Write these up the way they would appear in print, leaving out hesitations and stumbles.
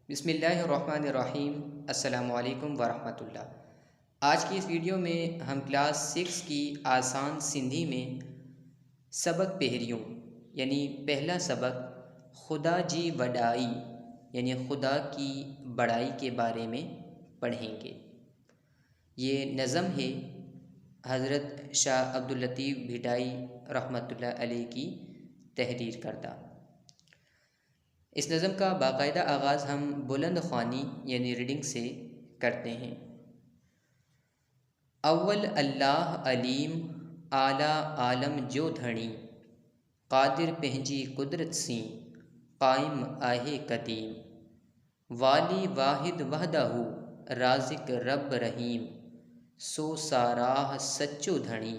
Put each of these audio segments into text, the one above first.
بسم اللہ الرحمن الرحیم۔ السلام علیکم ورحمۃ اللہ۔ آج کی اس ویڈیو میں ہم کلاس 6 کی آسان سندھی میں سبق پہریوں یعنی پہلا سبق خدا جی وڈائی یعنی خدا کی بڑائی کے بارے میں پڑھیں گے۔ یہ نظم ہے حضرت شاہ عبداللطیف بھٹائی رحمۃ اللہ علیہ کی تحریر کردہ۔ اس نظم کا باقاعدہ آغاز ہم بلند خوانی یعنی ریڈنگ سے کرتے ہیں۔ اول اللہ علیم اعلیٰ عالم جو دھڑی، قادر پنجی قدرت سی قائم آہے قدیم، والی واحد وحدہ رازق رب رحیم، سو ساراہ سچو دھڑی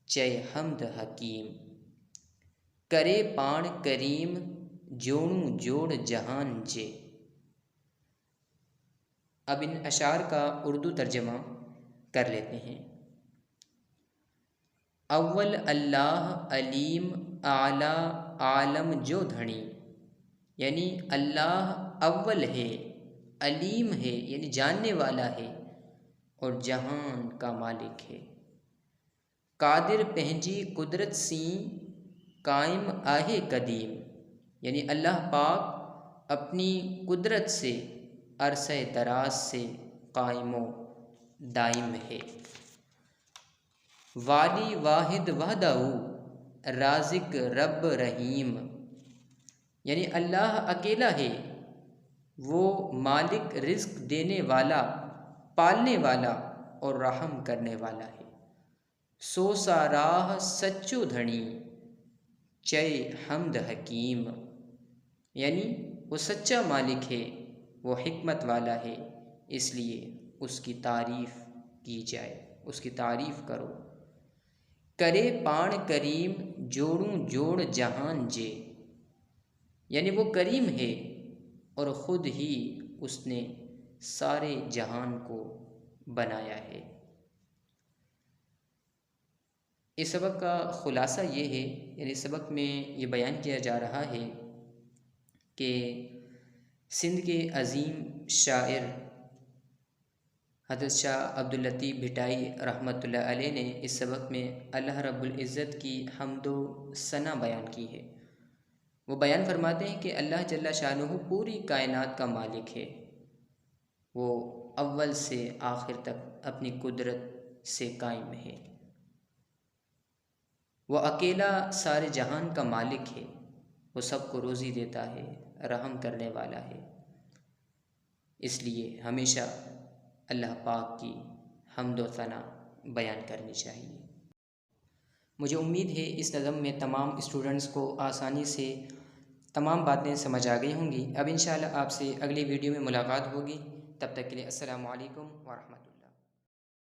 چے حمد حکیم، کرے پان کریم جوڑوں جوڑ جہان جے۔ اب ان اشعار کا اردو ترجمہ کر لیتے ہیں۔ اول اللہ علیم اعلیٰ عالم جو دھڑی، یعنی اللہ اول ہے، علیم ہے یعنی جاننے والا ہے اور جہان کا مالک ہے۔ قادر پہنجی قدرت سی قائم آہے قدیم، یعنی اللہ پاک اپنی قدرت سے عرصہ دراز سے قائم و دائم ہے۔ والی واحد وحدہ رازق رب رحیم، یعنی اللہ اکیلا ہے، وہ مالک رزق دینے والا، پالنے والا اور رحم کرنے والا ہے۔ سو ساراہ سچو دھڑی چے حمد حکیم، یعنی وہ سچا مالک ہے، وہ حکمت والا ہے، اس لیے اس کی تعریف کی جائے، اس کی تعریف کرو۔ کرے پان کریم جوڑوں جوڑ جہان جے، یعنی وہ کریم ہے اور خود ہی اس نے سارے جہان کو بنایا ہے۔ اس سبق کا خلاصہ یہ ہے، یعنی سبق میں یہ بیان کیا جا رہا ہے کہ سندھ کے عظیم شاعر حضرت شاہ عبداللطیف بھٹائی رحمۃ اللہ علیہ نے اس سبق میں اللہ رب العزت کی حمد و ثنا بیان کی ہے۔ وہ بیان فرماتے ہیں کہ اللہ جل شانہ پوری کائنات کا مالک ہے، وہ اول سے آخر تک اپنی قدرت سے قائم ہے، وہ اکیلا سارے جہان کا مالک ہے، وہ سب کو روزی دیتا ہے، رحم کرنے والا ہے، اس لیے ہمیشہ اللہ پاک کی حمد و ثنا بیان کرنی چاہیے۔ مجھے امید ہے اس نظم میں تمام اسٹوڈنٹس کو آسانی سے تمام باتیں سمجھ آ گئی ہوں گی۔ اب انشاءاللہ آپ سے اگلی ویڈیو میں ملاقات ہوگی، تب تک کے لیے السلام علیکم ورحمۃ اللہ۔